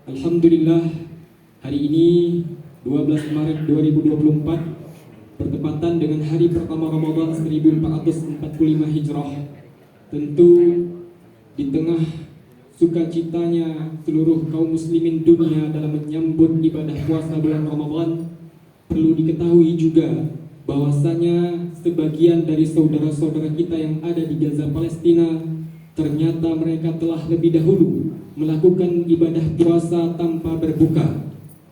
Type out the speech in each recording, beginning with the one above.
Alhamdulillah, hari ini 12 Maret 2024 bertepatan dengan hari pertama Ramadan 1445 Hijrah. Tentu di tengah sukacitanya seluruh kaum muslimin dunia dalam menyambut ibadah puasa bulan Ramadan, perlu diketahui juga bahwasanya sebagian dari saudara-saudara kita yang ada di Gaza, Palestina, ternyata mereka telah lebih dahulu melakukan ibadah puasa tanpa berbuka.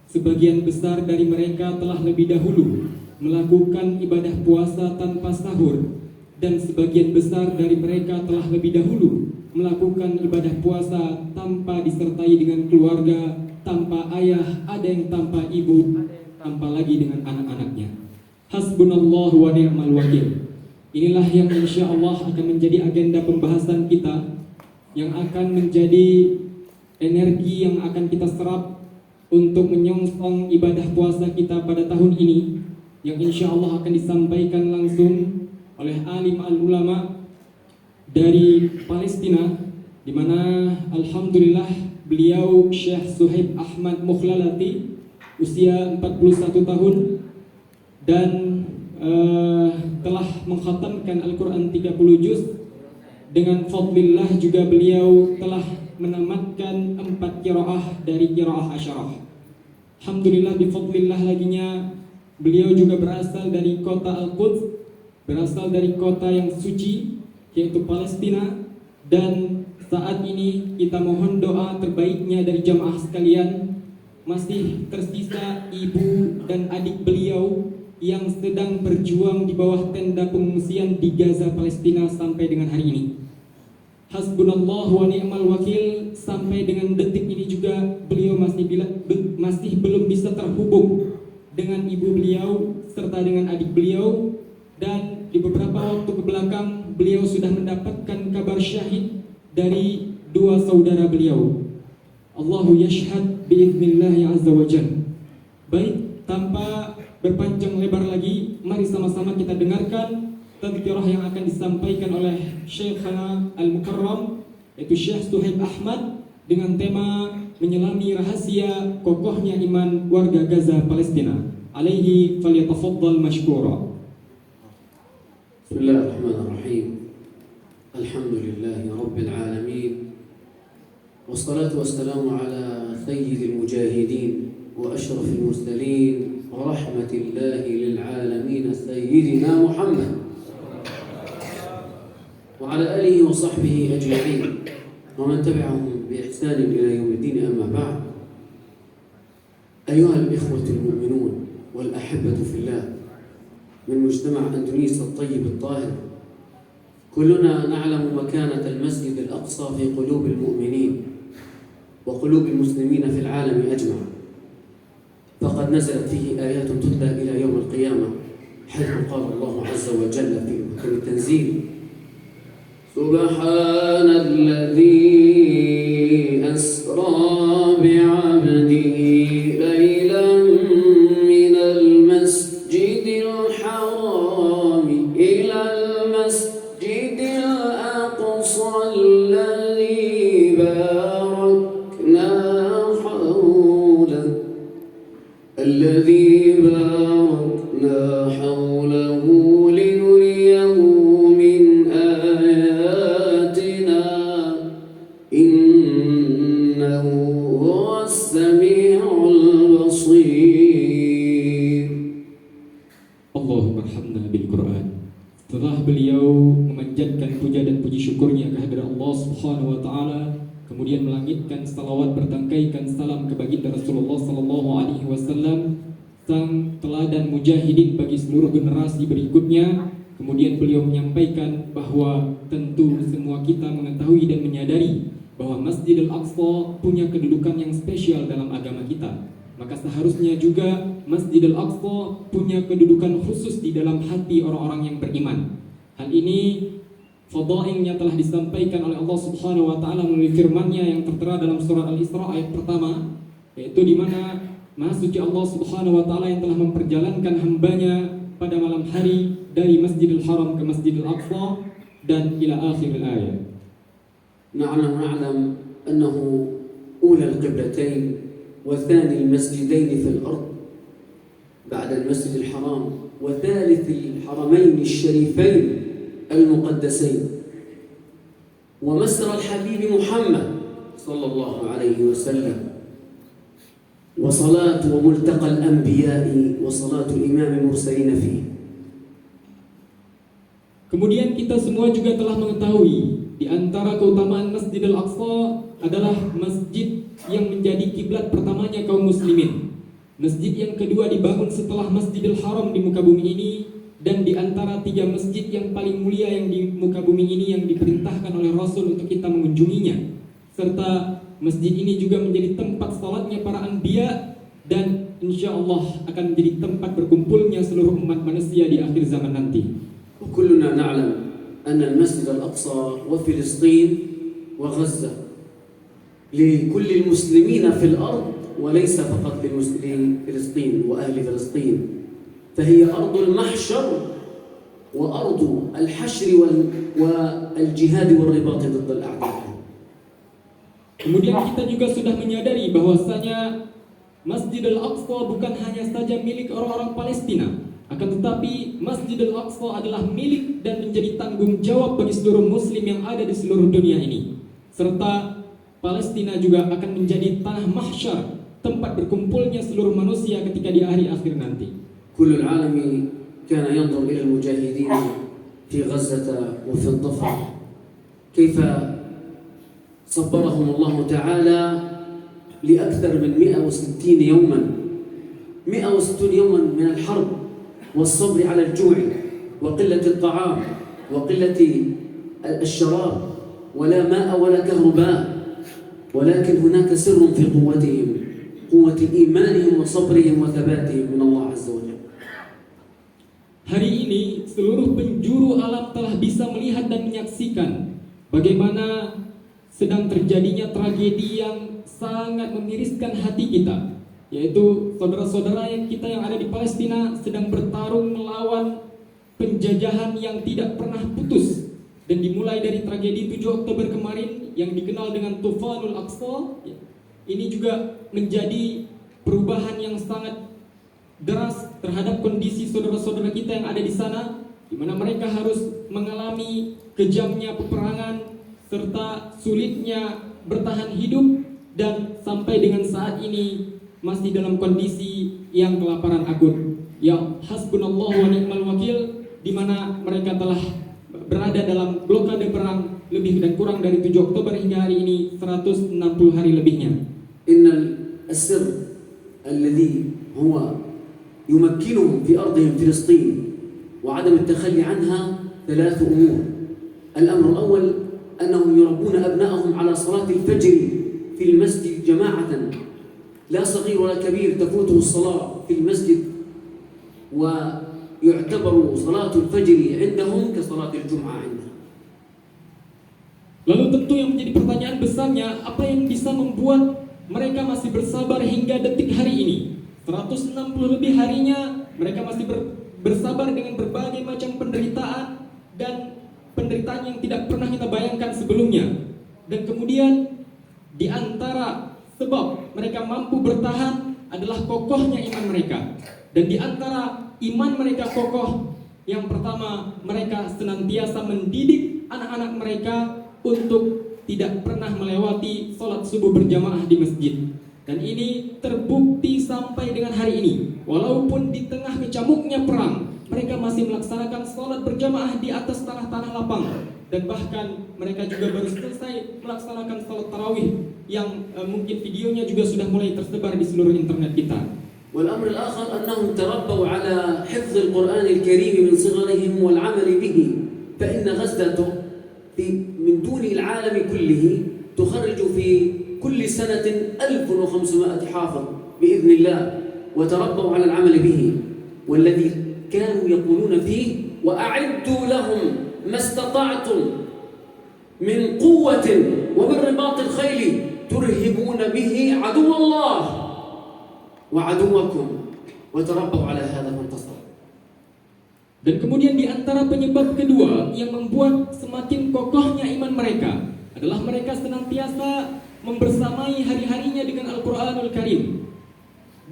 Sebagian besar dari mereka telah lebih dahulu melakukan ibadah puasa tanpa sahur, dan sebagian besar dari mereka telah lebih dahulu melakukan ibadah puasa tanpa disertai dengan keluarga, tanpa ayah, ada yang tanpa ibu, tanpa lagi dengan anak-anaknya. Hasbunallahu wa ni'mal wakil. Inilah yang insya Allah akan menjadi agenda pembahasan kita, yang akan menjadi energi yang akan kita serap untuk menyongsong ibadah puasa kita pada tahun ini, yang insya Allah akan disampaikan langsung oleh alim al-ulama dari Palestina, di mana alhamdulillah beliau Syekh Suhaib Ahmad Mukhlalati, usia 41 tahun, dan telah mengkhatamkan Al-Quran 30 juz. Dengan fadlillah juga beliau telah menamatkan 4 qiraah dari qiraah asyarah. Alhamdulillah, bifadlillah laginya beliau juga berasal dari kota Al-Quds, berasal dari kota yang suci, yaitu Palestina. Dan saat ini kita mohon doa terbaiknya dari jamaah sekalian. Masih tersisa ibu dan adik beliau yang sedang berjuang di bawah tenda pengungsian di Gaza, Palestina sampai dengan hari ini. Hasbunallah wa ni'mal wakil. Sampai dengan detik ini juga beliau masih belum bisa terhubung dengan ibu beliau serta dengan adik beliau. Dan di beberapa waktu kebelakang beliau sudah mendapatkan kabar syahid dari 2 saudara beliau. Allahu yashhad bi'idhnillahi azza wa jalla. Baik, tanpa berpanjang lebar lagi, mari sama-sama kita dengarkan tadhkirah yang akan disampaikan oleh Syekhana Al-Mukarram, yaitu Syekh Suhaib Ahmad, dengan tema menyelami rahasia kokohnya iman warga Gaza, Palestina. Alaihi falyatafaddal mashkura. Bismillahirrahmanirrahim. Alhamdulillahi rabbil alamin. Wassalatu wassalamu ala sayyidil mujahidin wa ashrafil mursalin ورحمة الله للعالمين سيدنا محمد وعلى آله وصحبه أجمعين ومن تبعهم بإحسان إلى يوم الدين. أما بعد، أيها الإخوة المؤمنون والأحبة في الله من مجتمع أندونيس الطيب الطاهر، كلنا نعلم مكانة المسجد الأقصى في قلوب المؤمنين وقلوب المسلمين في العالم أجمع. فقد نزلت فيه آيات تتلى إلى يوم القيامة، حيث قال الله عز وجل في محكم التنزيل: سبحان الذي أسرى بعبده ليلا من المسجد الحرام إلى المسجد الأقصى الذي باركنا حوله لنريه من آياتنا إنه هو السميع البصير. Allahumma arhamna bil Quran. Setelah beliau memanjatkan puja dan puji syukurnya kehadirat Allah Subhanahu wa taala, kemudian melangitkan salawat bertangkaikan salam ke baginda Rasulullah sallallahu alaihi wasallam, sang teladan mujahidin bagi seluruh generasi berikutnya. Kemudian beliau menyampaikan bahwa tentu semua kita mengetahui dan menyadari bahwa Masjidil Aqsa punya kedudukan yang spesial dalam agama kita. Maka seharusnya juga Masjidil Aqsa punya kedudukan khusus di dalam hati orang-orang yang beriman. Hal ini fadailnya telah disampaikan oleh Allah Subhanahu wa taala melalui firman-Nya yang tertera dalam surah Al-Isra ayat pertama, yaitu di mana Maha Suci Allah Subhanahu wa taala yang telah memperjalankan hambanya pada malam hari dari Masjidil Haram ke Masjidil Aqsa dan ila akhir ayat. نعلم أنه أولى القبلتين وثاني المسجدين في الأرض بعد المسجد الحرام وثالث الحرمين الشريفين المقدسين ومسر الحبيب محمد صلى الله عليه وسلم وصلاة وملتقى الأنبياء وصلاة الإمام المرسلين فيه. Kemudian kita semua juga telah mengetahui di antara keutamaan Masjidil Aqsa adalah masjid yang menjadi kiblat pertamanya kaum muslimin. Masjid yang kedua dibangun setelah Masjidil Haram di muka bumi ini, dan di antara 3 masjid yang paling mulia yang di muka bumi ini yang diperintahkan oleh Rasul untuk kita mengunjunginya. Serta masjid ini juga menjadi tempat salatnya para anbiya dan insya Allah akan menjadi tempat berkumpulnya seluruh umat manusia di akhir zaman nanti. وكلنا نعلم أن المسجد الأقصى وفلسطين وغزة لكل المسلمين في الأرض وليس فقط لفلسطين وأهل فلسطين، فهي أرض المحشر وأرض الحشر والجهاد والرباط ضد الأعداء. Kemudian kita juga sudah menyadari bahwasanya Masjidil Aqsa bukan hanya saja milik orang-orang Palestina, akan tetapi Masjidil Aqsa adalah milik dan menjadi tanggung jawab bagi seluruh muslim yang ada di seluruh dunia ini. Serta Palestina juga akan menjadi tanah mahsyar, tempat berkumpulnya seluruh manusia ketika di hari akhir nanti. كل العالم كان ينظر إلى المجاهدين في غزة وفي الضفة كيف صبرهم الله تعالى لأكثر من 160 يوما 160 يوما من الحرب والصبر على الجوع وقلة الطعام وقلة الشراب ولا ماء ولا كهرباء، ولكن هناك سر في قوتهم، قوة إيمانهم وصبرهم وثباتهم من الله عز وجل. Hari ini seluruh penjuru alam telah bisa melihat dan menyaksikan bagaimana sedang terjadinya tragedi yang sangat memiriskan hati kita, yaitu saudara-saudara kita yang ada di Palestina sedang bertarung melawan penjajahan yang tidak pernah putus. Dan dimulai dari tragedi 7 Oktober kemarin yang dikenal dengan Tufanul Aqsa, ini juga menjadi perubahan yang sangat deras terhadap kondisi saudara-saudara kita yang ada di sana, di mana mereka harus mengalami kejamnya peperangan serta sulitnya bertahan hidup, dan sampai dengan saat ini masih dalam kondisi yang kelaparan akut. Ya hasbunallah wa ni'mal wakil, di mana mereka telah berada dalam blokade perang lebih dan kurang dari 7 Oktober hingga hari ini 160 hari lebihnya. Innal asr alladhi huwa يمكنهم في أرضهم فلسطين وعدم التخلي عنها 3 أمور. الأمر الأول أنهم يربون أبنائهم على صلاة الفجر في المسجد جماعة، لا صغير ولا كبير تفوته الصلاة في المسجد، ويعتبر صلاة الفجر عندهم كصلاة الجمعة عندنا. Lalu tentu yang menjadi pertanyaan besarnya, apa yang bisa membuat mereka masih bersabar hingga detik hari ini? 160 lebih harinya mereka masih bersabar dengan berbagai macam penderitaan dan penderitaan yang tidak pernah kita bayangkan sebelumnya. Dan kemudian di antara sebab mereka mampu bertahan adalah kokohnya iman mereka. Dan di antara iman mereka kokoh, yang pertama, mereka senantiasa mendidik anak-anak mereka untuk tidak pernah melewati sholat subuh berjamaah di masjid. Dan ini terbukti sampai dengan hari ini. Walaupun di tengah kecamuknya perang, mereka masih melaksanakan sholat berjamaah di atas tanah-tanah lapang. Dan bahkan mereka juga baru selesai melaksanakan sholat tarawih yang mungkin videonya juga sudah mulai tersebar di seluruh internet kita. والأمر الآخر أنهم تربوا على حفظ القرآن الكريم من صغرهم والعمل به، فإن غزة من دون العالم كله تخرج في كل سنة 1500 حافظ بإذن الله، وتربوا على العمل به، والذي كانوا يقولون فيه وأعدوا لهم ما استطعتم من قوة ومن رباط الخيل ترهبون به عدو الله وعدوكم، وتربوا على هذا فانتصروا. Dan kemudian di antara penyebab kedua yang membuat semakin kokohnya iman mereka adalah mereka senantiasa membersamai hari-harinya dengan Al-Quranul Karim.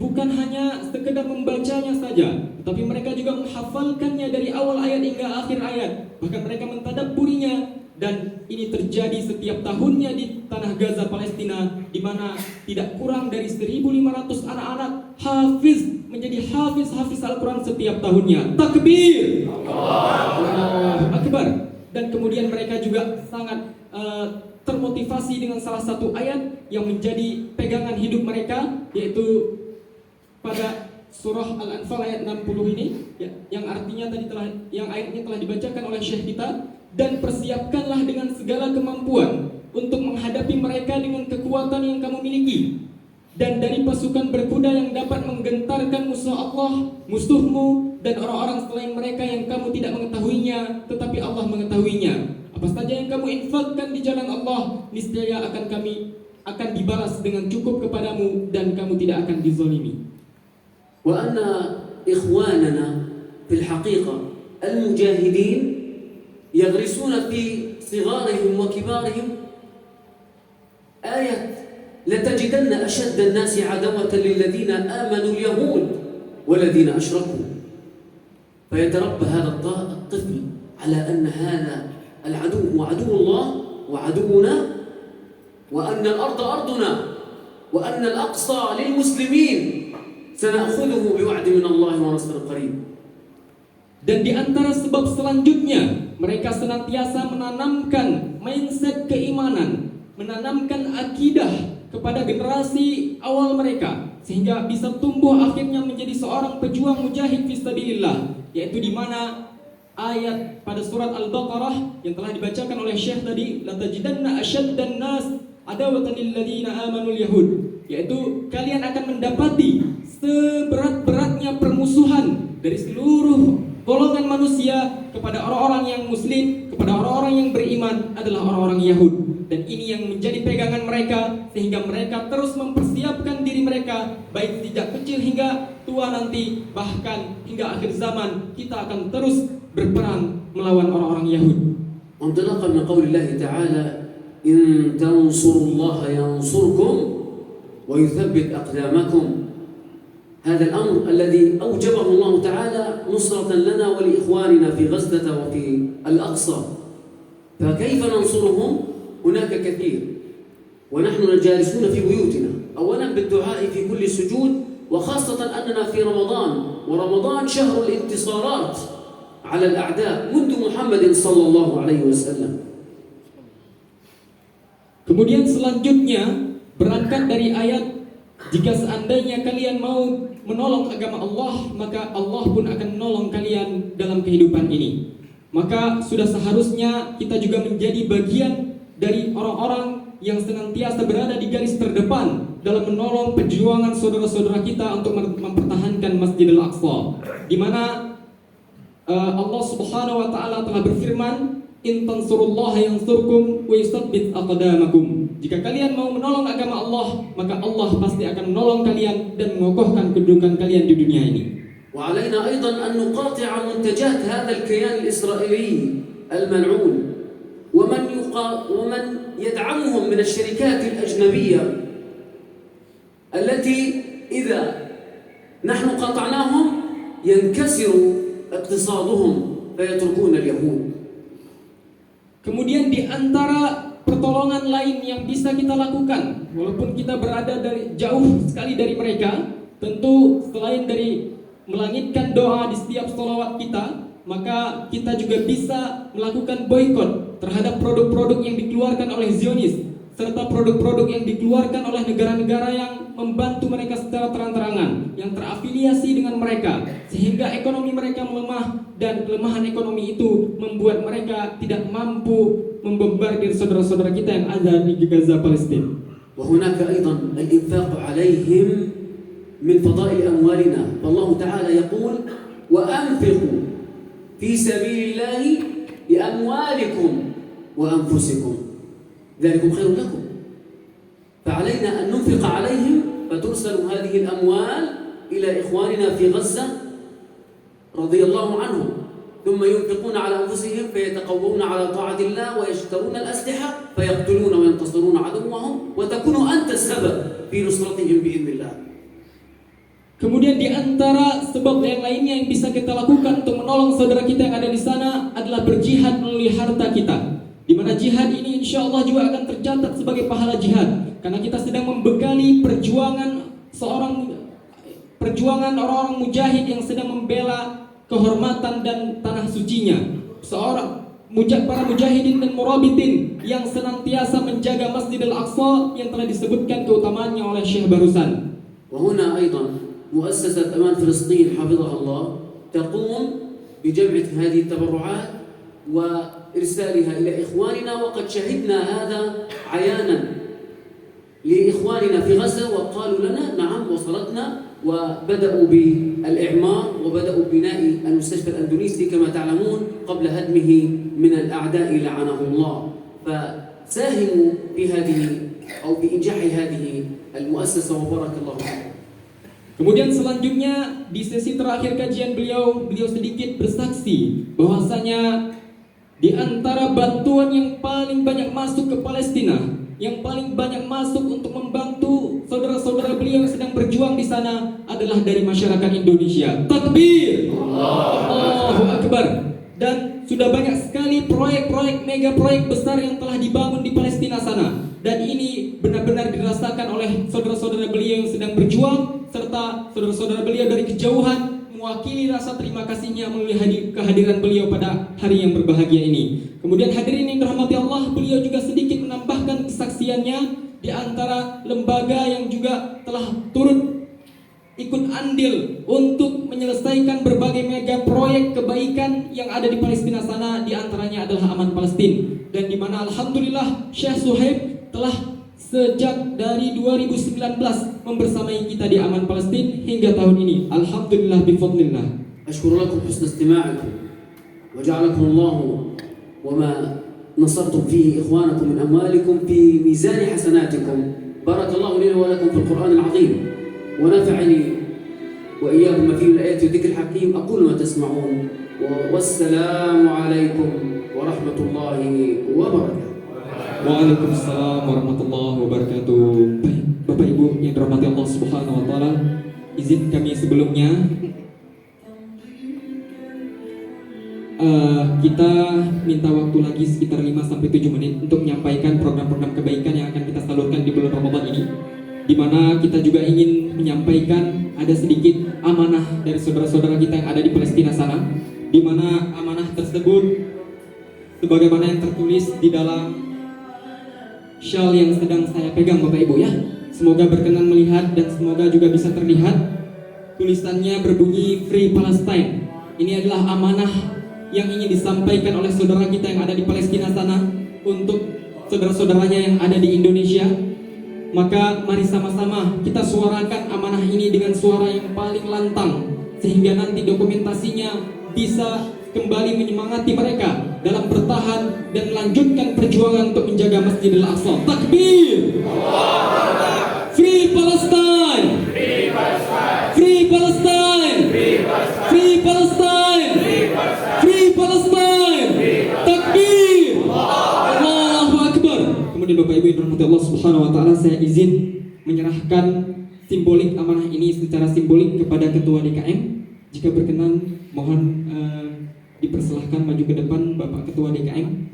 Bukan hanya sekedar membacanya saja, tetapi mereka juga menghafalkannya dari awal ayat hingga akhir ayat. Bahkan mereka mentadabburinya, dan ini terjadi setiap tahunnya di tanah Gaza, Palestina, di mana tidak kurang dari 1.500 anak-anak menjadi hafiz Al-Quran setiap tahunnya. Takbir! Allahu Akbar. Dan kemudian mereka juga sangat termotivasi dengan salah satu ayat yang menjadi pegangan hidup mereka, yaitu pada surah Al-Anfal ayat 60 ini, ya, yang artinya yang ayatnya telah dibacakan oleh Syekh kita. Dan persiapkanlah dengan segala kemampuan untuk menghadapi mereka dengan kekuatan yang kamu miliki, dan dari pasukan berkuda yang dapat menggentarkan musuh Allah, musuhmu, dan orang-orang selain mereka yang kamu tidak mengetahuinya, tetapi Allah mengetahuinya. Apa saja yang kamu infakkan di jalan Allah, niscaya akan dibalas dengan cukup kepadamu, dan kamu tidak akan dizalimi. Wa anna ikhwanana fil haqiqah al-mujahidin يغرسون في صغارهم وكبارهم آية لتجدن أشد الناس عداوة للذين آمنوا اليهود والذين أشركوا، فيتربى هذا الطفل على أن هذا العدو هو عدو الله وعدونا، وأن الأرض أرضنا، وأن الأقصى للمسلمين، سنأخذه بوعد من الله ونصر قريب. Dan di antara sebab selanjutnya, mereka senantiasa menanamkan mindset keimanan, menanamkan akidah kepada generasi awal mereka, sehingga bisa tumbuh akhirnya menjadi seorang pejuang mujahid fisabilillah, yaitu di mana ayat pada surat Al-Baqarah yang telah dibacakan oleh Syekh tadi, latajidanna asyaddan nas adawatan lil ladzina amanul yahud, yaitu kalian akan mendapati seberat-beratnya permusuhan dari seluruh golongan manusia kepada orang-orang yang muslim, kepada orang-orang yang beriman adalah orang-orang Yahud. Dan ini yang menjadi pegangan mereka, sehingga mereka terus mempersiapkan diri mereka, baik sejak kecil hingga tua nanti, bahkan hingga akhir zaman kita akan terus berperang melawan orang-orang Yahud. انطلاقا من قول الله تعالى إن تنصروا الله ينصركم ويثبت أقدامكم، هذا الأمر الذي أوجبه الله تعالى نصرة لنا ولإخواننا في غزة وفي الأقصى، فكيف ننصرهم؟ هناك كثير، ونحن جالسون في بيوتنا أولا بالدعاء في كل سجود، وخاصة أننا في رمضان، ورمضان شهر الانتصارات على الأعداء منذ محمد صلى الله عليه وسلم. Kemudian selanjutnya berangkat dari ayat, jika seandainya kalian mau menolong agama Allah, maka Allah pun akan menolong kalian dalam kehidupan ini. Maka sudah seharusnya kita juga menjadi bagian dari orang-orang yang senantiasa berada di garis terdepan dalam menolong perjuangan saudara-saudara kita untuk mempertahankan Masjidil Aqsa, di mana Allah Subhanahu wa taala telah berfirman, in tansurullaha yansurkum wa yusabbit aqdamakum. Jika kalian mau menolong agama Allah, maka Allah pasti akan menolong kalian dan mengokohkan kedudukan kalian di dunia ini. وعلينا أيضا أن نقاطع منتجات هذا الكيان الإسرائيلي الملعون ومن يدعمهم من الشركات الأجنبية التي إذا نحن قطعناهم ينكسر اقتصادهم فيتركون اليهود. Kemudian di antara pertolongan lain yang bisa kita lakukan, walaupun kita berada jauh sekali dari mereka, tentu selain dari melangitkan doa di setiap sholawat kita, maka kita juga bisa melakukan boikot terhadap produk-produk yang dikeluarkan oleh Zionis, serta produk-produk yang dikeluarkan oleh negara-negara yang membantu mereka secara terang-terangan, yang terafiliasi dengan mereka, sehingga ekonomi mereka melemah, dan kelemahan ekonomi itu membuat mereka tidak mampu membombardir saudara-saudara kita yang ada di Gaza, Palestina. وهناك أيضا الإنفاق عليهم من فضائل أموالنا، فالله تعالى يقول وأنفقوا في سبيل الله بأموالكم وأنفسكم ذلكم خير لكم، فعلينا أن ننفق عليهم فترسل هذه الأموال إلى إخواننا في غزة رضي الله عنهم، ثم ينفقون على أنفسهم فيتقوون على طاعة الله ويشترون الأسلحة فيقتلون وينتصرون عدوهم وتكون أنت السبب في نصرتهم بإذن الله. Kemudian di antara sebab yang lainnya yang bisa kita lakukan untuk menolong saudara kita yang ada di sana adalah berjihad melalui harta kita. Di mana jihad ini insya Allah juga akan tercatat sebagai pahala jihad, karena kita sedang membekali perjuangan orang-orang mujahid yang sedang membela kehormatan dan tanah sucinya. Para mujahidin dan murabitin yang senantiasa menjaga Masjidil Aqsa yang telah disebutkan keutamaannya oleh Syekh barusan. وهنا أيضا مؤسسة أمان فلسطين حفظها الله تقوم بجمع هذه التبرعات وإرسالها إلى إخواننا، وقد شهدنا هذا عيانا لإخواننا في غزة وقالوا لنا نعم وصلتنا، وبدأوا بالإعمار وبدأوا ببناء المستشفى الأندونيسي كما تعلمون قبل هدمه من الأعداء لعنه الله. فساهموا في هذه أو بإنجاح هذه المؤسسة وبارك الله فيكم. Kemudian selanjutnya di sesi terakhir kajian beliau sedikit bersaksi bahwasanya di antara bantuan yang paling banyak masuk ke Palestina, yang paling banyak masuk untuk membantu saudara-saudara beliau yang sedang berjuang di sana adalah dari masyarakat Indonesia. Takbir! Allahu Akbar. Dan sudah banyak sekali proyek-proyek, mega proyek besar yang telah dibangun di Palestina sana. Dan ini benar-benar dirasakan oleh saudara-saudara beliau yang sedang berjuang, serta saudara-saudara beliau dari kejauhan mewakili rasa terima kasihnya melalui kehadiran beliau pada hari yang berbahagia ini. Kemudian hadirin yang dirahmati Allah, beliau juga sedikit menambahkan kesaksiannya di antara lembaga yang juga telah turut ikut andil untuk menyelesaikan berbagai mega proyek kebaikan yang ada di Palestina sana, di antaranya adalah Aman Palestina, dan di mana alhamdulillah Syekh Suhaib telah sejak dari 2019 membersamai kita di Aman Palestina hingga tahun ini. Alhamdulillah bifadlillah. أشكر لكم حسن استماعكم وجعلكم الله وما نصرتم فيه إخوانكم من أموالكم في ميزان حسناتكم. بارك الله لي ولكم في القرآن العظيم ونفعني وإياكم فيه الآيات والذكر الحكيم. أقول ما تسمعون والسلام عليكم ورحمة الله وبركاته. Waalaikumsalam warahmatullahi wabarakatuh. Baik, Bapak Ibu yang dirahmati Allah Subhanahu wa taala, izin kami sebelumnya kita minta waktu lagi sekitar 5-7 menit untuk menyampaikan program-program kebaikan yang akan kita salurkan di bulan Ramadan ini, di mana kita juga ingin menyampaikan ada sedikit amanah dari saudara-saudara kita yang ada di Palestina sana, di mana amanah tersebut sebagaimana yang tertulis di dalam shawl yang sedang saya pegang Bapak Ibu ya. Semoga berkenan melihat dan semoga juga bisa terlihat. Tulisannya berbunyi Free Palestine. Ini adalah amanah yang ingin disampaikan oleh saudara kita yang ada di Palestina sana untuk saudara-saudaranya yang ada di Indonesia. Maka mari sama-sama kita suarakan amanah ini dengan suara yang paling lantang, sehingga nanti dokumentasinya bisa kembali menyemangati mereka dalam bertahan dan melanjutkan perjuangan untuk menjaga Masjidil Aqsa. Takbir! Free Palestine! Free Palestine! Free Palestine! Free Palestine! Free Palestine! Takbir! Allahu Akbar! Kemudian Bapak Ibu yang dirahmati Allah Subhanahu wa taala, saya izin menyerahkan simbolik amanah ini secara simbolik kepada Ketua DKM. Jika berkenan, mohon dipersilahkan maju ke depan Bapak Ketua DKM.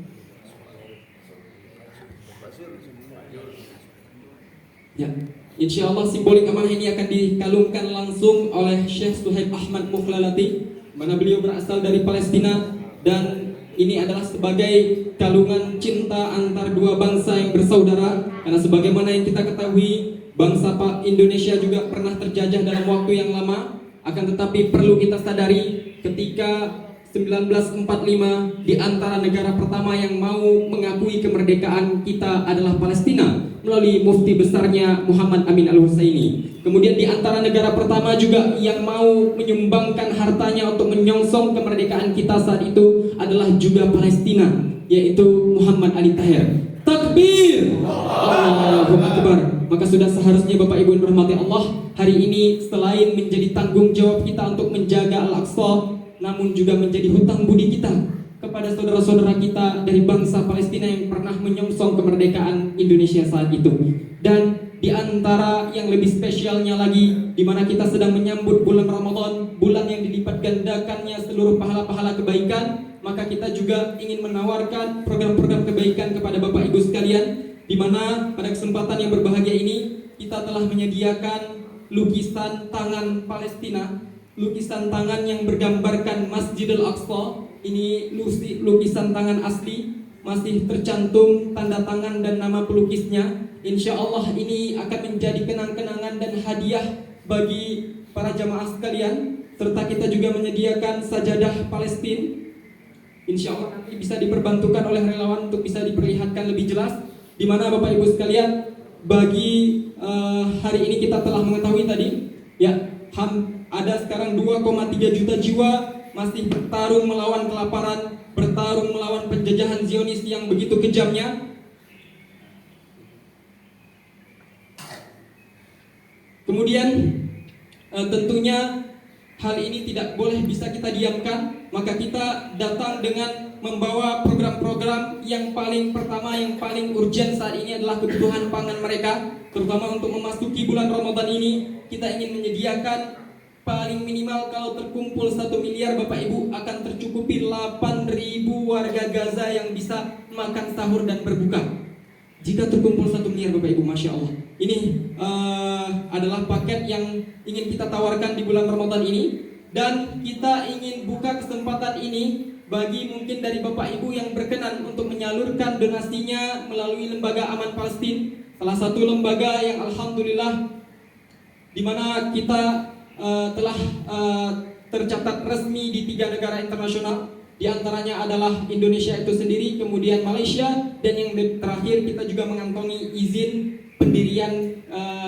Ya, insya Allah simbolik amanah ini akan dikalungkan langsung oleh Syekh Suhaib Ahmad Mukhlalati, mana beliau berasal dari Palestina, dan ini adalah sebagai kalungan cinta antar dua bangsa yang bersaudara. Karena sebagaimana yang kita ketahui, bangsa Indonesia juga pernah terjajah dalam waktu yang lama. Akan tetapi perlu kita sadari ketika 1945 di antara negara pertama yang mau mengakui kemerdekaan kita adalah Palestina melalui mufti besarnya Muhammad Amin Al-Husaini. Kemudian di antara negara pertama juga yang mau menyumbangkan hartanya untuk menyongsong kemerdekaan kita saat itu adalah juga Palestina, yaitu Muhammad Ali Tahir. Takbir! Allahu Akbar. Maka sudah seharusnya Bapak Ibu yang dirahmati Allah, hari ini selain menjadi tanggung jawab kita untuk menjaga Al-Aqsa, namun juga menjadi hutang budi kita kepada saudara-saudara kita dari bangsa Palestina yang pernah menyongsong kemerdekaan Indonesia saat itu. Dan di antara yang lebih spesialnya lagi, di mana kita sedang menyambut bulan Ramadan, bulan yang dilipat gandakannya seluruh pahala-pahala kebaikan, maka kita juga ingin menawarkan program-program kebaikan kepada Bapak Ibu sekalian, di mana pada kesempatan yang berbahagia ini kita telah menyediakan lukisan tangan Palestina, lukisan tangan yang bergambarkan Masjidil Aqsa. Ini lukisan tangan asli, masih tercantum tanda tangan dan nama pelukisnya. Insya Allah ini akan menjadi kenang-kenangan dan hadiah bagi para jamaah sekalian. Serta kita juga menyediakan sajadah Palestina. Insya Allah nanti bisa diperbantukan oleh relawan untuk bisa diperlihatkan lebih jelas. Di mana Bapak Ibu sekalian, bagi hari ini kita telah mengetahui tadi, ya, ada sekarang 2,3 juta jiwa masih bertarung melawan kelaparan, bertarung melawan penjajahan Zionis yang begitu kejamnya. Kemudian tentunya hal ini tidak boleh bisa kita diamkan, maka kita datang dengan membawa program-program yang paling pertama, yang paling urgent saat ini adalah kebutuhan pangan mereka, terutama untuk memasuki bulan Ramadan ini. Kita ingin menyediakan paling minimal kalau terkumpul 1 miliar, Bapak Ibu, akan tercukupi 8.000 warga Gaza yang bisa makan sahur dan berbuka. Jika terkumpul 1 miliar, Bapak Ibu, Masya Allah. Ini adalah paket yang ingin kita tawarkan di bulan Ramadan ini. Dan kita ingin buka kesempatan ini bagi mungkin dari Bapak Ibu yang berkenan untuk menyalurkan donasinya melalui Lembaga Aman Palestina, salah satu lembaga yang Alhamdulillah di mana kita telah tercatat resmi di 3 negara internasional. Di antaranya adalah Indonesia itu sendiri, kemudian Malaysia, dan yang terakhir kita juga mengantongi izin pendirian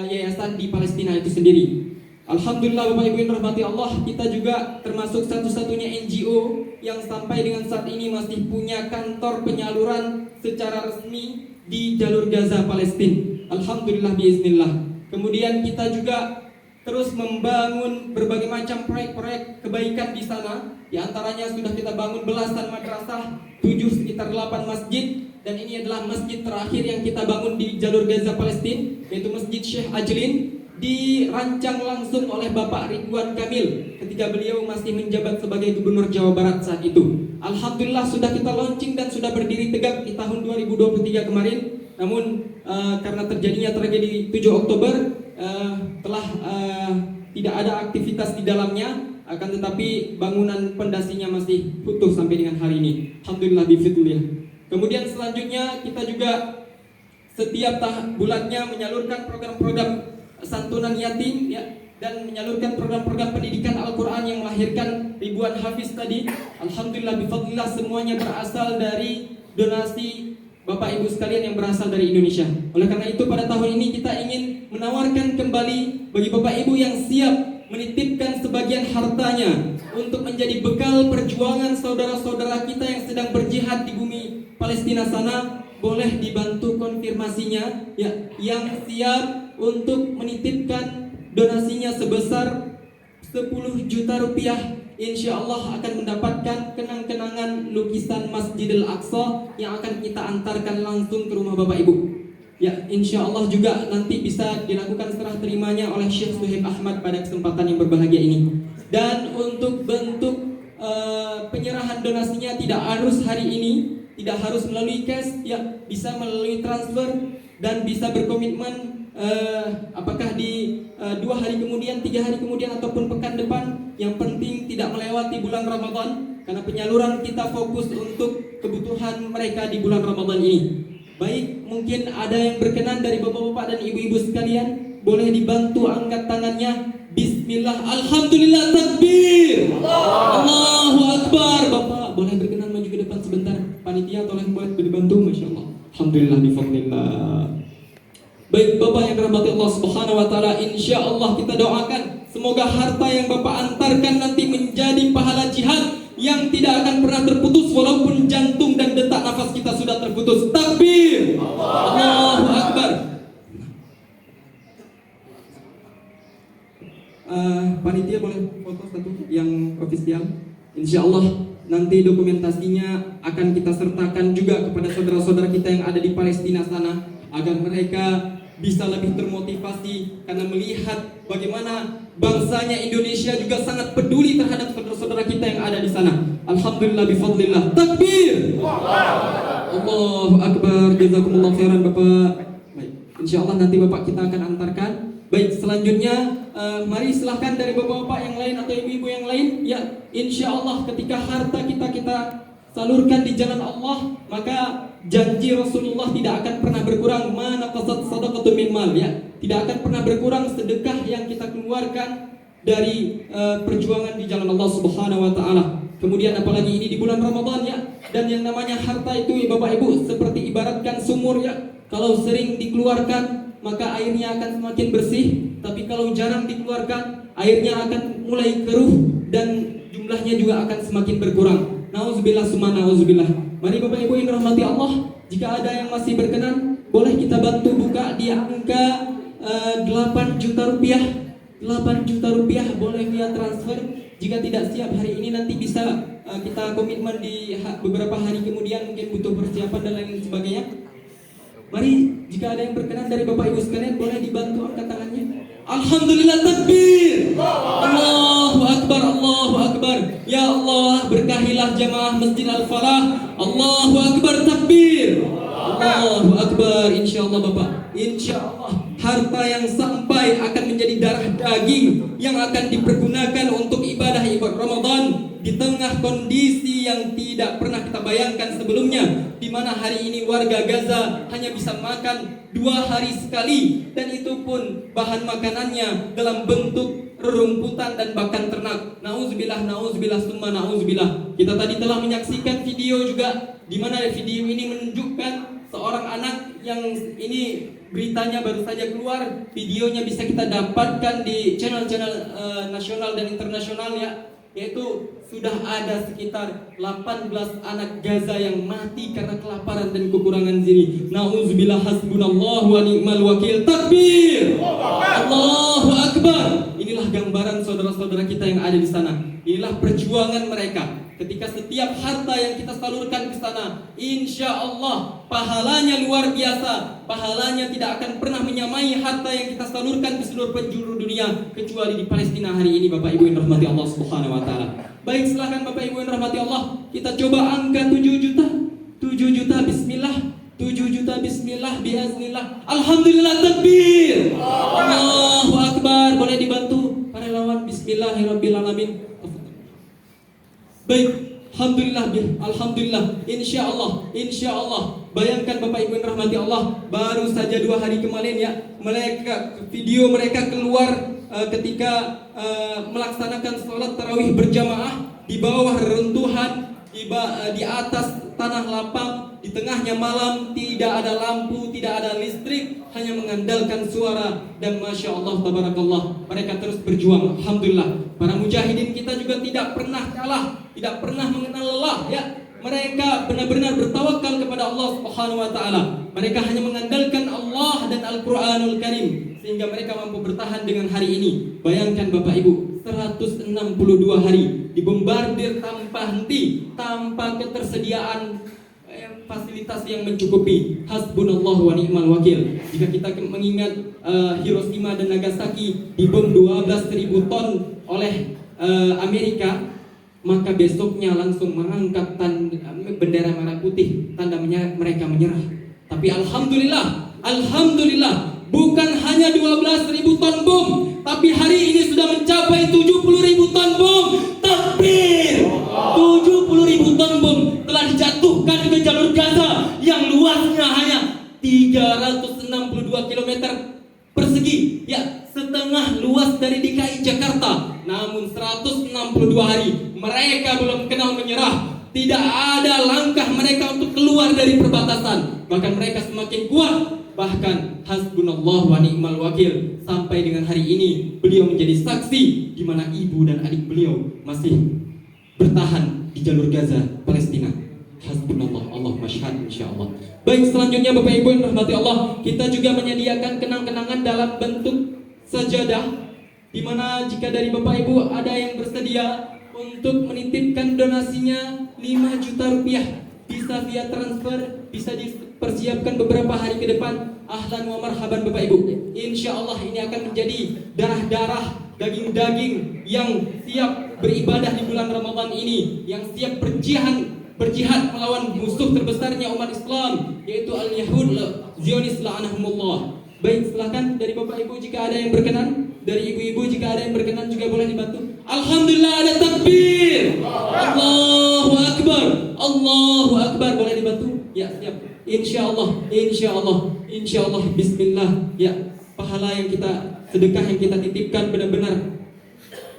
yayasan di Palestina itu sendiri. Alhamdulillah Bapak Ibu yang dirahmati Allah, kita juga termasuk satu-satunya NGO yang sampai dengan saat ini masih punya kantor penyaluran secara resmi di jalur Gaza Palestina. Alhamdulillah biiznillah. Kemudian kita juga terus membangun berbagai macam proyek-proyek kebaikan di sana. Di antaranya sudah kita bangun belasan madrasah, 7 sekitar 8 masjid, dan ini adalah masjid terakhir yang kita bangun di jalur Gaza Palestina, yaitu Masjid Syekh Ajlin, dirancang langsung oleh Bapak Ridwan Kamil ketika beliau masih menjabat sebagai Gubernur Jawa Barat saat itu. Alhamdulillah sudah kita launching dan sudah berdiri tegak di tahun 2023 kemarin. Namun karena terjadinya tragedi 7 Oktober telah tidak ada aktivitas di dalamnya, akan tetapi bangunan pondasinya masih utuh sampai dengan hari ini. Alhamdulillah bifidlillah. Kemudian selanjutnya kita juga setiap bulannya menyalurkan program-program santunan yatim, ya, dan menyalurkan program-program pendidikan Al-Quran yang melahirkan ribuan hafiz tadi. Alhamdulillah bifadlillah semuanya berasal dari donasi Bapak Ibu sekalian yang berasal dari Indonesia. Oleh karena itu pada tahun ini kita ingin menawarkan kembali bagi Bapak Ibu yang siap menitipkan sebagian hartanya untuk menjadi bekal perjuangan saudara-saudara kita yang sedang berjihad di bumi Palestina sana, boleh dibantu konfirmasinya, ya, yang siap untuk menitipkan donasinya sebesar 10 juta rupiah, insya Allah akan mendapatkan kenang-kenangan lukisan Masjidil Aqsa yang akan kita antarkan langsung ke rumah Bapak Ibu. Ya, insya Allah juga nanti bisa dilakukan serah terimanya oleh Syekh Suhaib Ahmad pada kesempatan yang berbahagia ini. Dan untuk bentuk penyerahan donasinya tidak harus hari ini, tidak harus melalui cash, ya, bisa melalui transfer dan bisa berkomitmen apakah di 2 hari kemudian, 3 hari kemudian, ataupun pekan depan. Yang penting tidak melewati bulan Ramadan, karena penyaluran kita fokus untuk kebutuhan mereka di bulan Ramadan ini. Baik, mungkin ada yang berkenan dari bapak-bapak dan ibu-ibu sekalian, boleh dibantu angkat tangannya. Bismillah, alhamdulillah, takbir, Allahu Akbar. Bapak boleh berkenan maju ke depan sebentar. Panitia tolong buat dibantu, Masya Allah. Alhamdulillah bifadlillah. Baik Bapak yang dirahmati Allah Subhanahu wa taala, insya Allah kita doakan semoga harta yang Bapak antarkan nanti menjadi pahala jihad yang tidak akan pernah terputus walaupun jantung dan detak nafas kita sudah terputus. Takbir, Allahu Akbar. Panitia boleh foto satu yang ofisial. Insya Allah nanti dokumentasinya akan kita sertakan juga kepada saudara-saudara kita yang ada di Palestina sana, agar mereka bisa lebih termotivasi karena melihat bagaimana bangsanya Indonesia juga sangat peduli terhadap saudara-saudara kita yang ada di sana. Alhamdulillah bifadlillah. Takbir. Allahu Akbar. Jazakumullah khairan Bapak. Baik, insya Allah nanti Bapak kita akan antarkan. Baik, selanjutnya mari silahkan dari bapak-bapak yang lain atau ibu-ibu yang lain. Ya, insya Allah ketika harta kita salurkan di jalan Allah, maka janji Rasulullah tidak akan pernah berkurang. Mana qasat sadaqatu min mal, ya, tidak akan pernah berkurang sedekah yang kita keluarkan dari perjuangan di jalan Allah Subhanahu wa taala. Kemudian apalagi ini di bulan Ramadan, ya. Dan yang namanya harta itu ya Bapak Ibu seperti ibaratkan sumur, ya. Kalau sering dikeluarkan maka airnya akan semakin bersih, tapi kalau jarang dikeluarkan airnya akan mulai keruh dan jumlahnya juga akan semakin berkurang. Nauzubillah summa nauzubillah. Mari Bapak Ibu yang rahmati Allah, jika ada yang masih berkenan, boleh kita bantu buka di angka 8 juta rupiah. 8 juta rupiah boleh via transfer. Jika tidak siap hari ini, nanti bisa kita komitmen di beberapa hari kemudian, mungkin butuh persiapan dan lain sebagainya. Mari jika ada yang berkenan dari Bapak Ibu sekalian, boleh dibantu angkat tangannya. Alhamdulillah, takbir. Allahu Akbar, Allahu Akbar. Ya Allah, berkahilah jamaah Masjid Al-Falah. Allahu Akbar, takbir. Allahu Akbar. Insya Allah Bapak, insya Allah harta yang sampai akan menjadi darah daging yang akan dipergunakan untuk ibadah Ramadan di tengah kondisi yang tidak pernah kita bayangkan sebelumnya, di mana hari ini warga Gaza hanya bisa makan 2 hari sekali, dan itu pun bahan makanannya dalam bentuk rerumputan dan bahkan ternak. Nauzubillah, nauzubillah, summa nauzubillah. Kita tadi telah menyaksikan video juga, di mana video ini menunjukkan seorang anak yang ini beritanya baru saja keluar. Videonya bisa kita dapatkan di channel-channel nasional dan internasional, ya, yaitu sudah ada sekitar 18 anak Gaza yang mati karena kelaparan dan kekurangan gizi. Nauzubillah, hasbunallahu wa ni'mal wakil. Takbir. Allahu Akbar. Inilah gambaran saudara-saudara kita yang ada di sana. Inilah perjuangan mereka. Ketika setiap harta yang kita salurkan ke sana, insya Allah pahalanya luar biasa. Pahalanya tidak akan pernah menyamai harta yang kita salurkan ke seluruh penjuru dunia, kecuali di Palestina hari ini, Bapak Ibu yang rahmati Allah Subhanahu wa taala. Baik, silakan Bapak Ibu yang rahmati Allah, kita coba angka 7 juta. 7 juta bismillah. 7 juta bismillah biiznillah. Alhamdulillah, takbir. Allahu Akbar. Boleh dibantu para relawan. Bismillahirabbil alamin. Baik, alhamdulillah, insya Allah. Bayangkan Bapak Ibu yang rahmati Allah, baru saja 2 hari kemarin, ya, video mereka keluar ketika melaksanakan sholat tarawih berjamaah di bawah reruntuhan, di atas tanah lapang, di tengahnya malam, tidak ada lampu, tidak ada listrik, hanya mengandalkan suara, dan masya Allah tabarakallah, mereka terus berjuang. Alhamdulillah, para mujahidin kita juga tidak pernah kalah, tidak pernah mengenal lelah, ya. Mereka benar-benar bertawakal kepada Allah Subhanahu wa taala. Mereka hanya mengandalkan Allah dan Al-Qur'anul Karim, sehingga mereka mampu bertahan dengan hari ini. Bayangkan Bapak Ibu, 162 hari dibombardir tanpa henti, tanpa ketersediaan fasilitas yang mencukupi. Hasbunallahu wa ni'mal wakil. Jika kita mengingat Hiroshima dan Nagasaki dibom 12.000 ton oleh Amerika, maka besoknya langsung mengangkat bendera merah putih, tanda mereka menyerah. Tapi alhamdulillah, bukan hanya 12.000 ton bom, tapi hari ini sudah mencapai 70.000 ton bom. Takbir. 70.000 ton bom telah dijatuhkan ke jalur Gaza yang luasnya hanya 362 km persegi, ya, setengah luas dari DKI Jakarta. Namun 162 hari mereka belum kenal menyerah. Tidak ada langkah mereka untuk keluar dari perbatasan. Bahkan mereka semakin kuat. Bahkan hasbunallah wa ni'mal wakil. Sampai dengan hari ini beliau menjadi saksi di mana ibu dan adik beliau masih bertahan di jalur Gaza, Palestina. Hasbunallah, Allah masyhad, insyaallah. Baik, selanjutnya Bapak Ibu yang rahmati Allah, kita juga menyediakan kenang-kenangan dalam bentuk sajadah, di mana jika dari Bapak Ibu ada yang bersedia untuk menitipkan donasinya 5 juta rupiah. Bisa via transfer, bisa dipersiapkan beberapa hari ke depan. Ahlan wa marhaban Bapak Ibu. Insya Allah ini akan menjadi darah-darah, daging-daging yang siap beribadah di bulan Ramadan ini, yang siap berjihad melawan musuh terbesarnya umat Islam, yaitu al-Yahud Zionis la'anahumullah. Baik, silakan dari Bapak Ibu jika ada yang berkenan, dari Ibu-ibu jika ada yang berkenan juga boleh dibantu. Alhamdulillah, ada takbir. Allahu Akbar. Allahu Akbar, boleh dibantu? Ya, siap. Insya Allah, insya Allah, insya Allah. Bismillah. Ya, pahala yang kita sedekah yang kita titipkan benar-benar.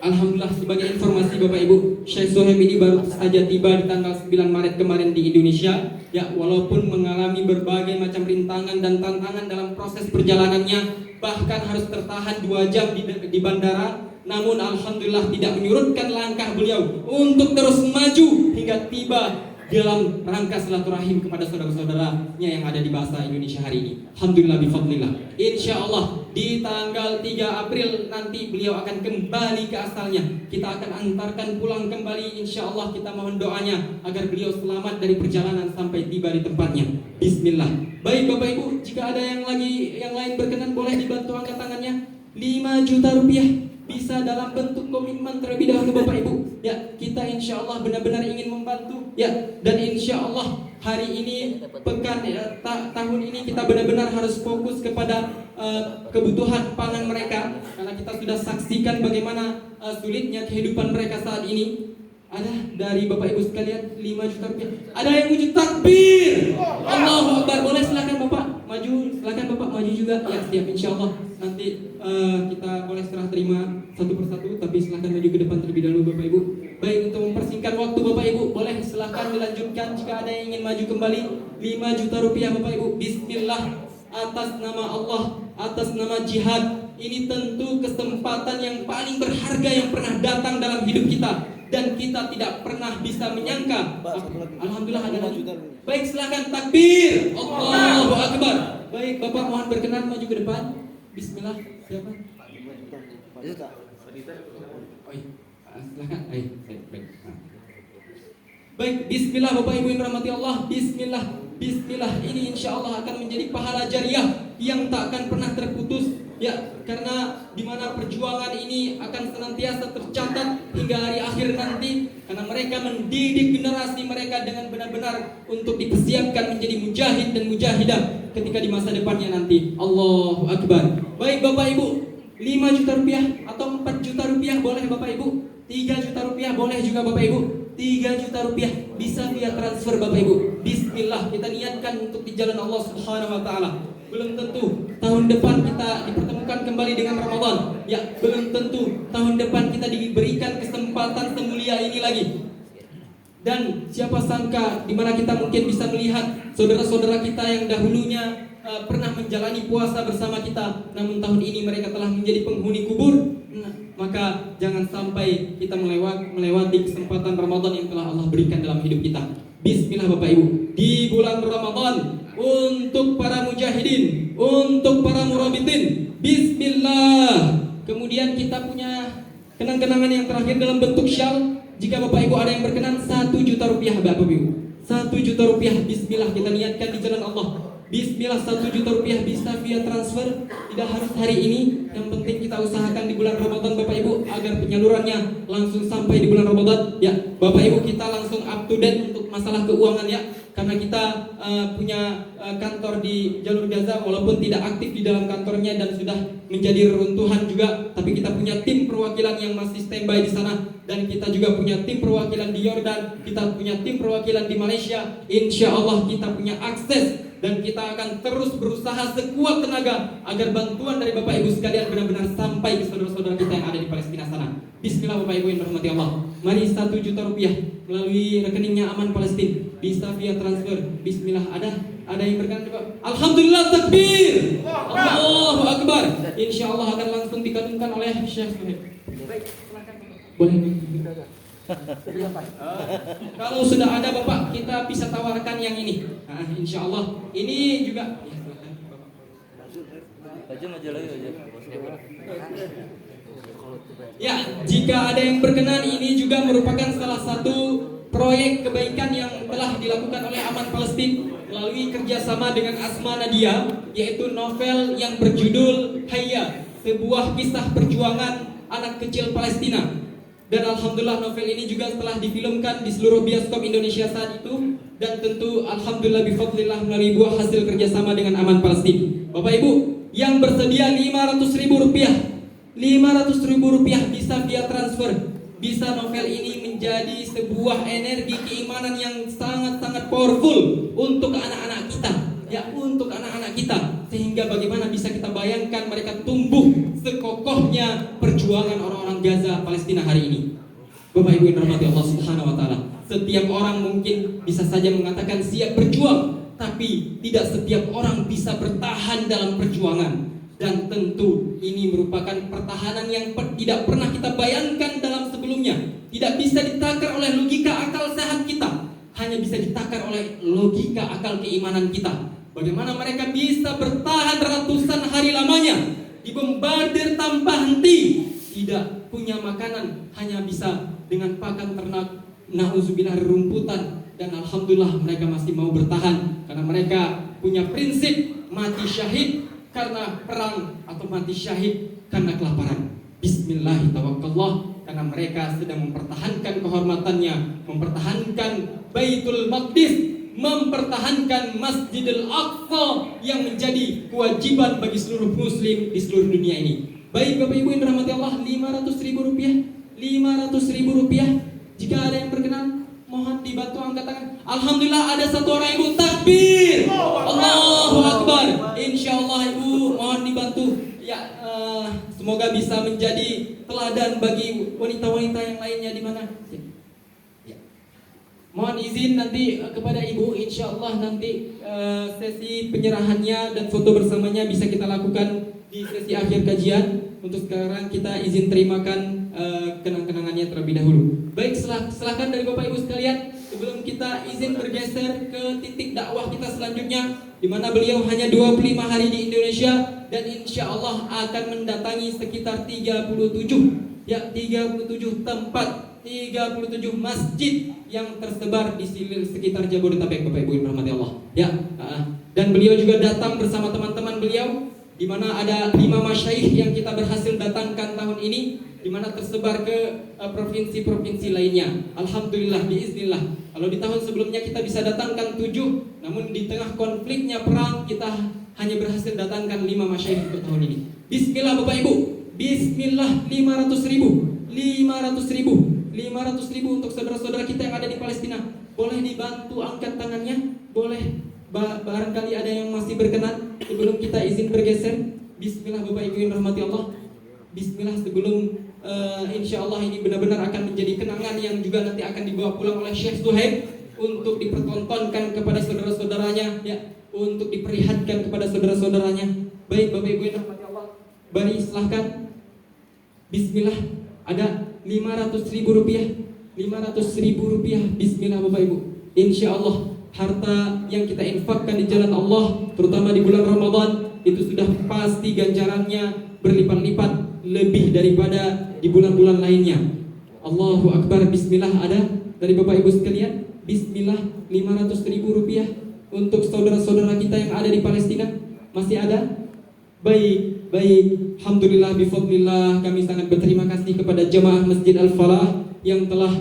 Alhamdulillah, sebagai informasi Bapak Ibu, Syekh Sohem ini baru saja tiba di tanggal 9 Maret kemarin di Indonesia. Ya, walaupun mengalami berbagai macam rintangan dan tantangan dalam proses perjalanannya, bahkan harus tertahan 2 jam di bandara, namun alhamdulillah tidak menyurutkan langkah beliau untuk terus maju hingga tiba dalam rangka silaturahim kepada saudara-saudaranya yang ada di bahasa Indonesia hari ini. Alhamdulillah bifadlillah. Insya Allah di tanggal 3 April nanti beliau akan kembali ke asalnya. Kita akan antarkan pulang kembali. Insya Allah kita mohon doanya agar beliau selamat dari perjalanan sampai tiba di tempatnya. Bismillah. Baik Bapak Ibu, jika ada yang lain berkenan boleh dibantu angkat tangannya. 5 juta rupiah bisa dalam bentuk komitmen terlebih dahulu Bapak Ibu. Ya, kita insya Allah benar-benar ingin membantu. Ya, dan insya Allah hari ini tahun ini kita benar-benar harus fokus kepada kebutuhan pangan mereka, karena kita sudah saksikan bagaimana sulitnya kehidupan mereka saat ini. Ada dari Bapak Ibu sekalian 5 juta rupiah. Ada yang wujud takbir. Allahu Akbar. Boleh silakan Bapak maju, silakan Bapak maju juga. Ya, siap insya Allah. Nanti kita boleh serah terima satu persatu, tapi silakan maju ke depan terlebih dahulu Bapak Ibu. Baik, untuk mempersingkat waktu Bapak Ibu, boleh silakan dilanjutkan jika ada yang ingin maju kembali. 5 juta rupiah Bapak Ibu. Bismillah, atas nama Allah, atas nama jihad. Ini tentu kesempatan yang paling berharga yang pernah datang dalam hidup kita, dan kita tidak pernah bisa menyangka. Alhamdulillah ada lagi. Baik, silakan takbir. Allahu Akbar. Baik, Bapak mohon berkenan maju ke depan. Bismillah. Siapa? Oh iya, silakan. Baik. Baik, bismillah Bapak Ibu yang rahmati Allah. Bismillah. Bismillah. Ini insya Allah akan menjadi pahala jariah yang tak akan pernah terputus. Ya, karena di mana perjuangan ini akan senantiasa tercatat hingga hari akhir nanti, karena mereka mendidik generasi mereka dengan benar-benar untuk dipersiapkan menjadi mujahid dan mujahidah ketika di masa depannya nanti. Allahu Akbar. Baik Bapak Ibu, 5 juta rupiah atau 4 juta rupiah boleh Bapak Ibu, 3 juta rupiah boleh juga Bapak Ibu. 3 juta rupiah bisa via transfer Bapak Ibu. Bismillah, kita niatkan untuk di jalan Allah Subhanahu wa taala. Belum tentu tahun depan kita dipertemukan kembali dengan Ramadan. Ya, belum tentu tahun depan kita diberikan kesempatan semulia ini lagi. Dan siapa sangka di mana kita mungkin bisa melihat saudara-saudara kita yang dahulunya pernah menjalani puasa bersama kita, namun tahun ini mereka telah menjadi penghuni kubur. Maka jangan sampai kita melewati kesempatan Ramadan yang telah Allah berikan dalam hidup kita. Bismillah Bapak Ibu, di bulan Ramadan untuk para mujahidin, untuk para murabitin. Bismillah. Kemudian kita punya kenang-kenangan yang terakhir dalam bentuk syal. Jika Bapak Ibu ada yang berkenan, 1 juta rupiah Bapak Ibu. 1 juta rupiah. Bismillah, kita niatkan di jalan Allah. Bismillah, 1 juta rupiah bisa via transfer. Tidak harus hari ini, yang penting kita usahakan di bulan Ramadan Bapak Ibu, agar penyalurannya langsung sampai di bulan Ramadan. Ya, Bapak Ibu kita langsung up to date untuk masalah keuangan ya. Karena kita punya kantor di Jalur Gaza, walaupun tidak aktif di dalam kantornya dan sudah menjadi reruntuhan juga, tapi kita punya tim perwakilan yang masih standby di sana, dan kita juga punya tim perwakilan di Yordan, kita punya tim perwakilan di Malaysia. Insya Allah kita punya akses, dan kita akan terus berusaha sekuat tenaga agar bantuan dari Bapak Ibu sekalian benar-benar sampai ke saudara-saudara kita yang ada di Palestina sana. Bismillah Bapak Ibu yang dirahmati Allah. Mari 1 juta rupiah melalui rekeningnya Aman Palestina, bisa via transfer. Bismillah. Ada yang berkenan coba. Alhamdulillah, takbir. Allahu Akbar. Insya Allah akan langsung dikadungkan oleh Syekh Suhaib. Baik, silakan. Boleh. Kalau sudah ada Bapak, kita bisa tawarkan yang ini. Nah, insya Allah ini juga. Ya, silakan Bapak. Aja lagi aja. Ya, jika ada yang berkenan, ini juga merupakan salah satu proyek kebaikan yang telah dilakukan oleh Aman Palestina melalui kerjasama dengan Asma Nadia, yaitu novel yang berjudul Hayya, sebuah kisah perjuangan anak kecil Palestina. Dan alhamdulillah novel ini juga telah difilmkan di seluruh bioskop Indonesia saat itu. Dan tentu alhamdulillah bifadlillah melalui buah hasil kerjasama dengan Aman Palestina. Bapak Ibu yang bersedia 500.000 rupiah, 500.000 rupiah bisa via transfer. Bisa novel ini menjadi sebuah energi keimanan yang sangat-sangat powerful untuk anak-anak kita. Ya, untuk anak-anak kita. Sehingga bagaimana bisa kita bayangkan mereka tumbuh sekokohnya perjuangan orang-orang Gaza Palestina hari ini. Bapak Ibu yang dirahmati Allah Subhanahu wa taala. Setiap orang mungkin bisa saja mengatakan siap berjuang, tapi tidak setiap orang bisa bertahan dalam perjuangan. Dan tentu ini merupakan pertahanan yang tidak pernah kita bayangkan dalam sebelumnya. Tidak bisa ditakar oleh logika akal sehat kita, hanya bisa ditakar oleh logika akal keimanan kita. Bagaimana mereka bisa bertahan ratusan hari lamanya, dibombardir tanpa henti, tidak punya makanan, hanya bisa dengan pakan ternak, na'udzubillah, rumputan. Dan alhamdulillah mereka masih mau bertahan karena mereka punya prinsip mati syahid karena perang atau mati syahid karena kelaparan. Bismillahirrahmanirrahim. Karena mereka sedang mempertahankan kehormatannya, mempertahankan Baitul Maqdis, mempertahankan Masjidil Aqsa yang menjadi kewajiban bagi seluruh muslim di seluruh dunia ini. Baik Bapak Ibu yang dirahmati Allah, 500.000 rupiah, 500.000 rupiah. Jika ada yang berkenan, mohon dibantu angkat tangan. Alhamdulillah ada satu orang ibu, takbir, Allahu Akbar. Insyaallah ibu mohon dibantu. Ya, semoga bisa menjadi teladan bagi wanita-wanita yang lainnya di mana. Ya. Mohon izin nanti kepada ibu, insyaallah nanti sesi penyerahannya dan foto bersamanya bisa kita lakukan di sesi akhir kajian. Untuk sekarang kita izin terimakan kenang-kenangannya terlebih dahulu. Baik, silakan dari Bapak Ibu sekalian. Sebelum kita izin bergeser ke titik dakwah kita selanjutnya, di mana beliau hanya 25 hari di Indonesia dan insya Allah akan mendatangi sekitar 37 tempat, 37 masjid yang tersebar di sekitar Jabodetabek, Bapak Ibu yang dirahmati Allah. Ya, dan beliau juga datang bersama teman-teman beliau, di mana ada 5 masyaikh yang kita berhasil datangkan tahun ini, di mana tersebar ke provinsi-provinsi lainnya. Alhamdulillah, biiznillah. Kalau di tahun sebelumnya kita bisa datangkan 7, namun di tengah konfliknya perang kita hanya berhasil datangkan 5 masyaikh untuk tahun ini. Bismillah Bapak Ibu, bismillah, 500.000 untuk saudara-saudara kita yang ada di Palestina. Boleh dibantu angkat tangannya? Boleh. Barangkali ada yang masih berkenan. Sebelum kita izin bergeser, bismillah Bapak Ibu yang dirahmati Allah. Bismillah, sebelum insya Allah ini benar-benar akan menjadi kenangan yang juga nanti akan dibawa pulang oleh Syekh Suhaib untuk dipertontonkan kepada saudara-saudaranya, ya, untuk diperlihatkan kepada saudara-saudaranya. Baik Bapak Ibu yang dirahmati Allah, mari silahkan. Bismillah, ada 500.000 rupiah, 500.000 rupiah. Bismillah Bapak Ibu. Insya Allah harta yang kita infakkan di jalan Allah, terutama di bulan Ramadan, itu sudah pasti ganjarannya berlipat-lipat lebih daripada di bulan-bulan lainnya. Allahu Akbar. Bismillah, ada dari Bapak Ibu sekalian. Bismillah, 500.000 rupiah untuk saudara-saudara kita yang ada di Palestina. Masih ada? Baik. Alhamdulillah, bifadlillah, kami sangat berterima kasih kepada jamaah Masjid Al-Falah yang telah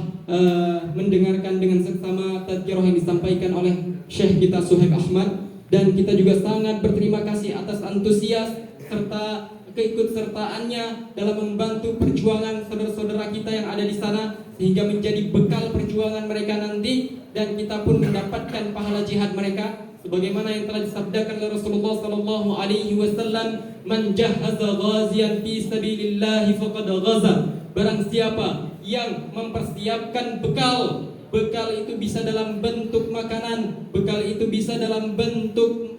mendengarkan dengan seksama tadzkirah yang disampaikan oleh Syekh kita Suhaib Ahmad. Dan kita juga sangat berterima kasih atas antusias serta keikutsertaannya dalam membantu perjuangan saudara-saudara kita yang ada di sana, sehingga menjadi bekal perjuangan mereka nanti, dan kita pun mendapatkan pahala jihad mereka. Sebagaimana yang telah disabdakan oleh Rasulullah sallallahu alaihi wasallam, "Man jahaza ghaziyan fi sabilillah faqad ghaza." Barang siapa yang mempersiapkan bekal itu bisa dalam bentuk makanan, bekal itu bisa dalam bentuk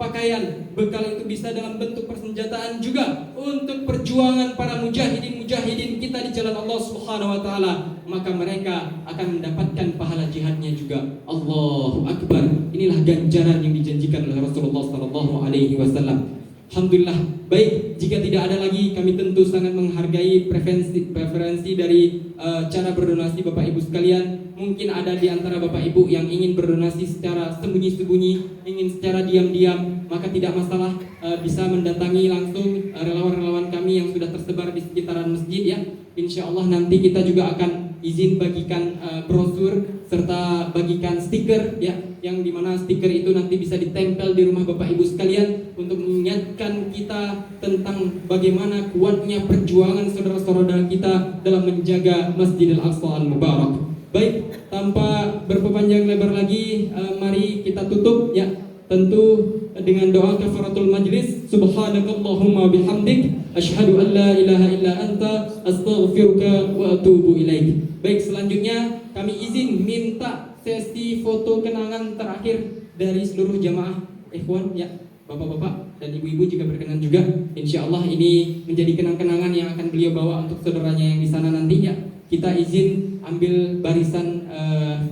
pakaian, bekal itu bisa dalam bentuk persenjataan juga untuk perjuangan para mujahidin kita di jalan Allah Subhanahu wa taala, maka mereka akan mendapatkan pahala jihadnya juga. Allahu Akbar. Inilah ganjaran yang dijanjikan oleh Rasulullah sallallahu alaihi wasallam. Alhamdulillah. Baik, jika tidak ada lagi, kami tentu sangat menghargai preferensi dari cara berdonasi Bapak Ibu sekalian. Mungkin ada di antara Bapak Ibu yang ingin berdonasi secara sembunyi-sembunyi, ingin secara diam-diam, maka tidak masalah, bisa mendatangi langsung relawan-relawan kami yang sudah tersebar di sekitaran masjid ya. Insya Allah nanti kita juga akan izin bagikan brosur serta bagikan stiker ya, yang dimana stiker itu nanti bisa ditempel di rumah Bapak Ibu sekalian untuk mengingatkan kita tentang bagaimana kuatnya perjuangan saudara-saudara kita dalam menjaga Masjidil Aqsa Al-Mubarak. Baik, tanpa berpanjang lebar lagi, mari kita tutup ya, tentu dengan doa kafaratul majlis. Subhanakallahumma bihamdik asyhadu an la ilaha illa anta astaghfiruka wa atubu ilaik. Baik, selanjutnya kami izin minta sesi foto kenangan terakhir dari seluruh jamaah ikhwan ya, bapak-bapak dan ibu-ibu jika berkenan juga. Insya Allah ini menjadi kenang-kenangan yang akan beliau bawa untuk saudaranya yang di sana nanti ya. Kita izin ambil barisan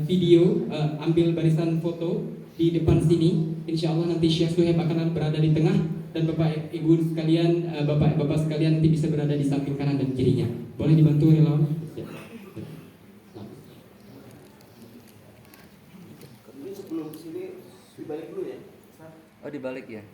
video, ambil barisan foto di depan sini. Insya Allah nanti Syekh Suhaib akan berada di tengah dan Bapak Ibu sekalian, Bapak-bapak sekalian nanti bisa berada di samping kanan dan kirinya. Boleh dibantu relawan? Ya. Ini sebelum kesini dibalik dulu ya. Oh, dibalik ya.